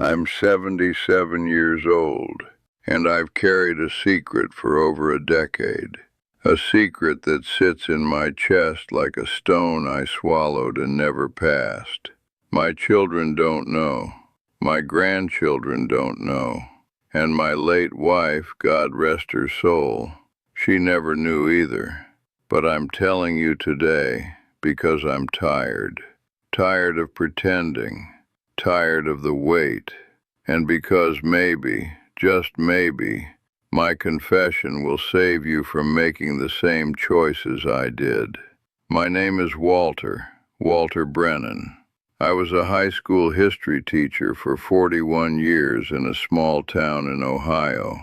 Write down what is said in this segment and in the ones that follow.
I'm 77 years old, and I've carried a secret for over a decade. A secret that sits in my chest like a stone I swallowed and never passed. My children don't know. My grandchildren don't know. And my late wife, God rest her soul, she never knew either. But I'm telling you today because I'm tired. Tired of pretending. Tired of the wait. And because maybe, just maybe, my confession will save you from making the same choices I did. My name is Walter Brennan. I was a high school history teacher for 41 years in a small town in Ohio.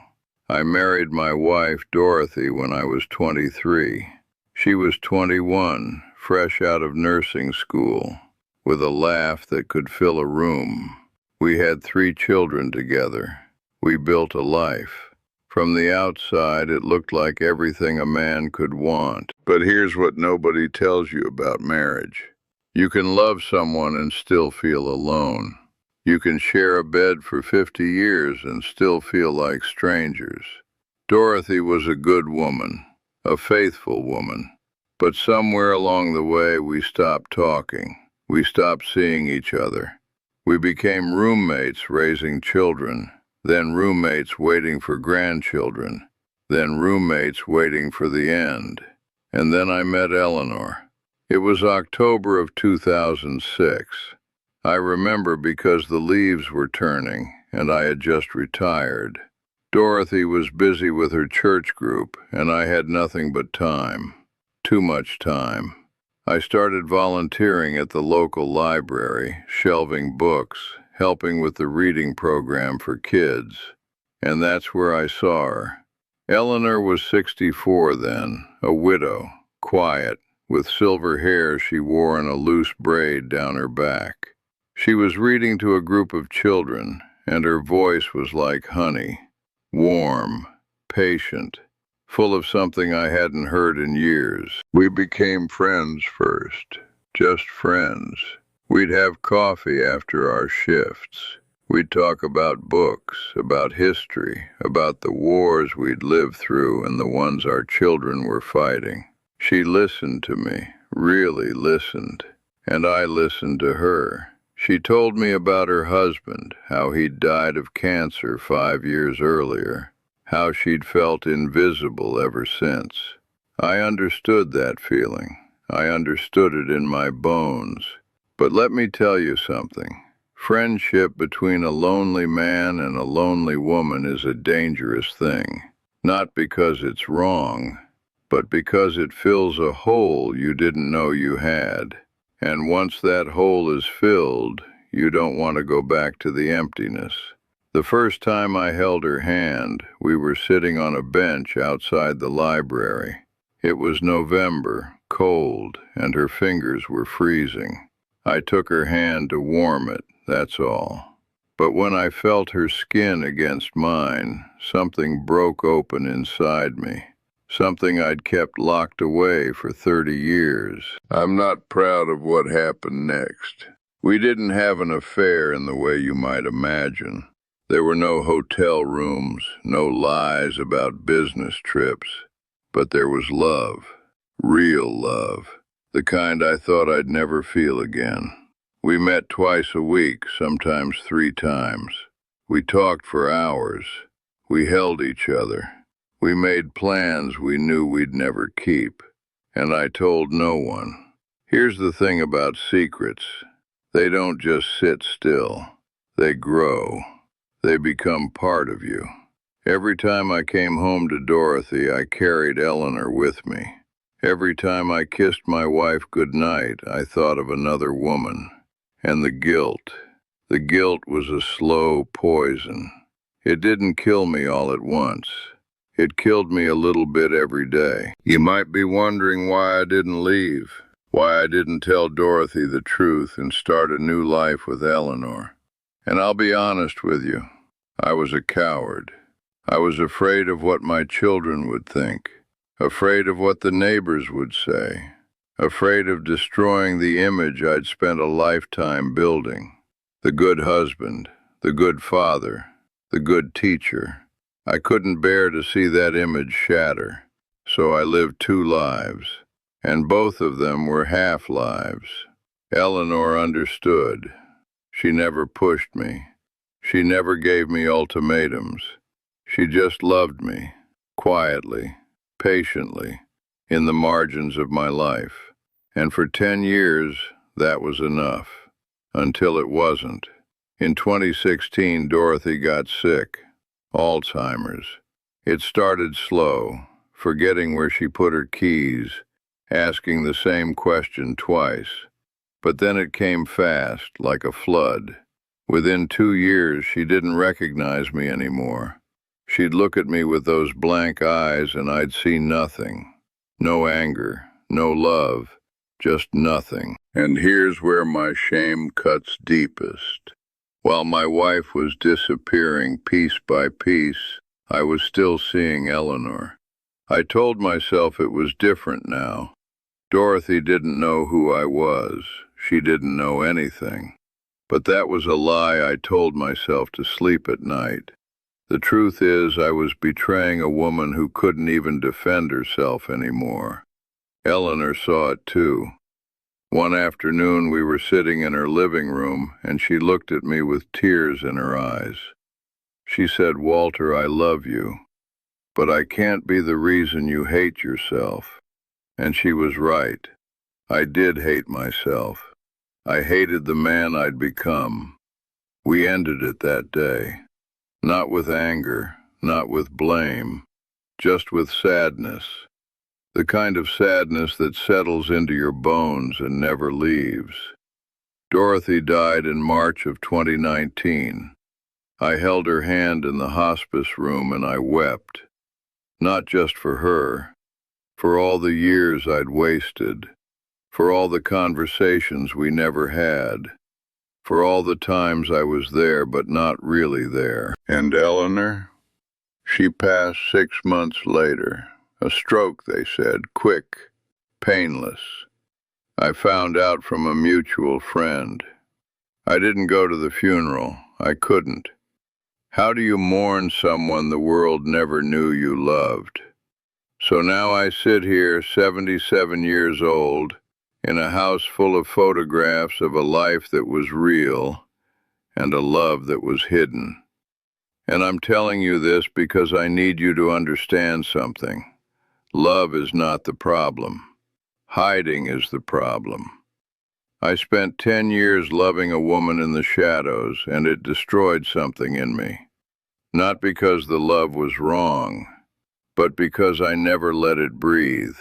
I married my wife, Dorothy, when I was 23. She was 21, fresh out of nursing school, with a laugh that could fill a room. We had 3 children together. We built a life. From the outside, it looked like everything a man could want. But here's what nobody tells you about marriage. You can love someone and still feel alone. You can share a bed for 50 years and still feel like strangers. Dorothy was a good woman, a faithful woman. But somewhere along the way, we stopped talking. We stopped seeing each other. We became roommates raising children, then roommates waiting for grandchildren, then roommates waiting for the end. And then I met Eleanor. It was October of 2006. I remember because the leaves were turning, and I had just retired. Dorothy was busy with her church group, and I had nothing but time. Too much time. I started volunteering at the local library, shelving books, helping with the reading program for kids. And that's where I saw her. Eleanor was 64 then, a widow, quiet, with silver hair she wore in a loose braid down her back. She was reading to a group of children, and her voice was like honey, warm, patient, full of something I hadn't heard in years. We became friends first, just friends. We'd have coffee after our shifts. We'd talk about books, about history, about the wars we'd lived through and the ones our children were fighting. She listened to me, really listened, and I listened to her. She told me about her husband, how he'd died of cancer 5 years earlier, how she'd felt invisible ever since. I understood that feeling. I understood it in my bones. But let me tell you something. Friendship between a lonely man and a lonely woman is a dangerous thing. Not because it's wrong, but because it fills a hole you didn't know you had. And once that hole is filled, you don't want to go back to the emptiness. The first time I held her hand, we were sitting on a bench outside the library. It was November, cold, and her fingers were freezing. I took her hand to warm it, that's all. But when I felt her skin against mine, something broke open inside me. Something I'd kept locked away for 30 years. I'm not proud of what happened next. We didn't have an affair in the way you might imagine. There were no hotel rooms, no lies about business trips. But there was love, real love, the kind I thought I'd never feel again. We met twice a week, sometimes 3 times. We talked for hours. We held each other. We made plans we knew we'd never keep, and I told no one. Here's the thing about secrets. They don't just sit still. They grow. They become part of you. Every time I came home to Dorothy, I carried Eleanor with me. Every time I kissed my wife goodnight, I thought of another woman. And the guilt. The guilt was a slow poison. It didn't kill me all at once. It killed me a little bit every day. You might be wondering why I didn't leave, why I didn't tell Dorothy the truth and start a new life with Eleanor. And I'll be honest with you, I was a coward. I was afraid of what my children would think, afraid of what the neighbors would say, afraid of destroying the image I'd spent a lifetime building. The good husband, the good father, the good teacher. I couldn't bear to see that image shatter, so I lived two lives, and both of them were half-lives. Eleanor understood. She never pushed me. She never gave me ultimatums. She just loved me, quietly, patiently, in the margins of my life. And for 10 years, that was enough. Until it wasn't. In 2016, Dorothy got sick. Alzheimer's. It started slow, forgetting where she put her keys, asking the same question twice. But then it came fast, like a flood. Within 2 years, she didn't recognize me anymore. She'd look at me with those blank eyes and I'd see nothing. No anger, no love, just nothing. And here's where my shame cuts deepest. While my wife was disappearing piece by piece, I was still seeing Eleanor. I told myself it was different now. Dorothy didn't know who I was. She didn't know anything. But that was a lie I told myself to sleep at night. The truth is, I was betraying a woman who couldn't even defend herself anymore. Eleanor saw it too. One afternoon we were sitting in her living room, and she looked at me with tears in her eyes. She said, "Walter, I love you, but I can't be the reason you hate yourself." And she was right. I did hate myself. I hated the man I'd become. We ended it that day. Not with anger, not with blame, just with sadness. The kind of sadness that settles into your bones and never leaves. Dorothy died in March of 2019. I held her hand in the hospice room and I wept. Not just for her, for all the years I'd wasted, for all the conversations we never had, for all the times I was there but not really there. And Eleanor? She passed 6 months later. A stroke, they said, quick, painless. I found out from a mutual friend. I didn't go to the funeral. I couldn't. How do you mourn someone the world never knew you loved? So now I sit here, 77 years old, in a house full of photographs of a life that was real and a love that was hidden. And I'm telling you this because I need you to understand something. Love is not the problem. Hiding is the problem. I spent 10 years loving a woman in the shadows, and it destroyed something in me. Not because the love was wrong, but because I never let it breathe.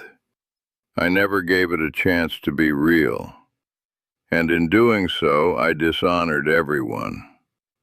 I never gave it a chance to be real. And in doing so, I dishonored everyone.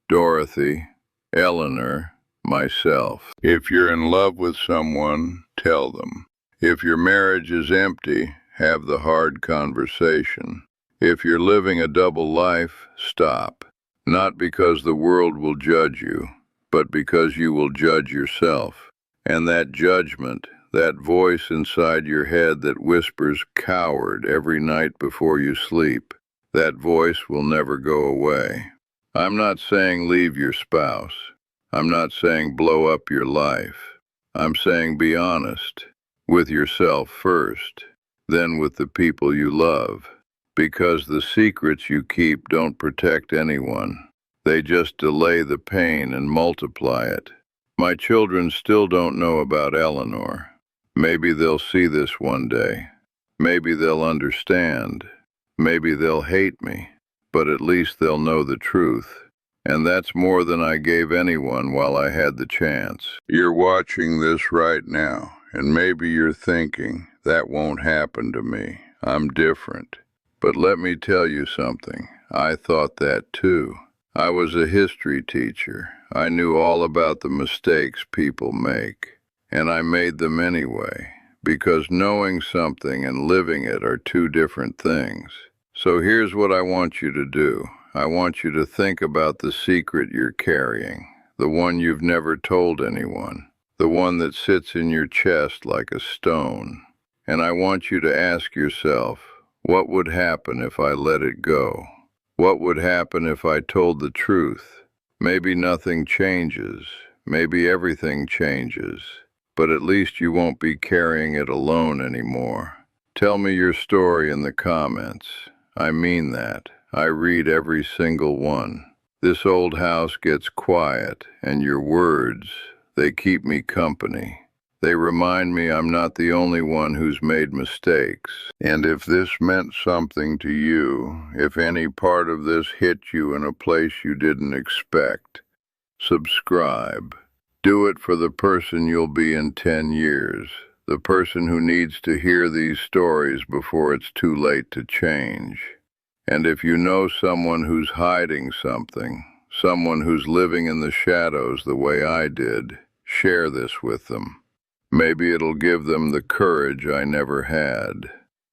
Dorothy, Eleanor, myself. If you're in love with someone, tell them. If your marriage is empty, have the hard conversation. If you're living a double life, stop. Not because the world will judge you, but because you will judge yourself. And that judgment, that voice inside your head that whispers "coward" every night before you sleep, that voice will never go away. I'm not saying leave your spouse. I'm not saying blow up your life. I'm saying be honest, with yourself first, then with the people you love. Because the secrets you keep don't protect anyone. They just delay the pain and multiply it. My children still don't know about Eleanor. Maybe they'll see this one day. Maybe they'll understand. Maybe they'll hate me. But at least they'll know the truth. And that's more than I gave anyone while I had the chance. You're watching this right now, and maybe you're thinking, that won't happen to me. I'm different. But let me tell you something. I thought that too. I was a history teacher. I knew all about the mistakes people make. And I made them anyway, because knowing something and living it are two different things. So here's what I want you to do. I want you to think about the secret you're carrying, the one you've never told anyone, the one that sits in your chest like a stone. And I want you to ask yourself, what would happen if I let it go? What would happen if I told the truth? Maybe nothing changes. Maybe everything changes. But at least you won't be carrying it alone anymore. Tell me your story in the comments. I mean that. I read every single one. This old house gets quiet, and your words, they keep me company. They remind me I'm not the only one who's made mistakes. And if this meant something to you, if any part of this hit you in a place you didn't expect, subscribe. Do it for the person you'll be in 10 years, the person who needs to hear these stories before it's too late to change. And if you know someone who's hiding something, someone who's living in the shadows the way I did, share this with them. Maybe it'll give them the courage I never had.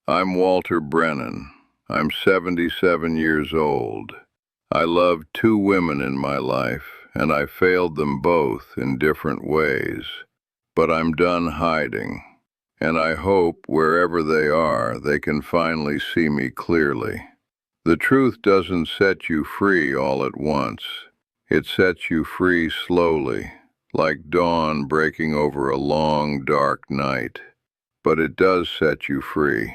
I'm Walter Brennan. I'm 77 years old. I loved two women in my life, and I failed them both in different ways. But I'm done hiding, and I hope wherever they are, they can finally see me clearly. The truth doesn't set you free all at once. It sets you free slowly, like dawn breaking over a long, dark night. But it does set you free,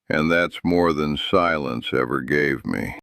and that's more than silence ever gave me.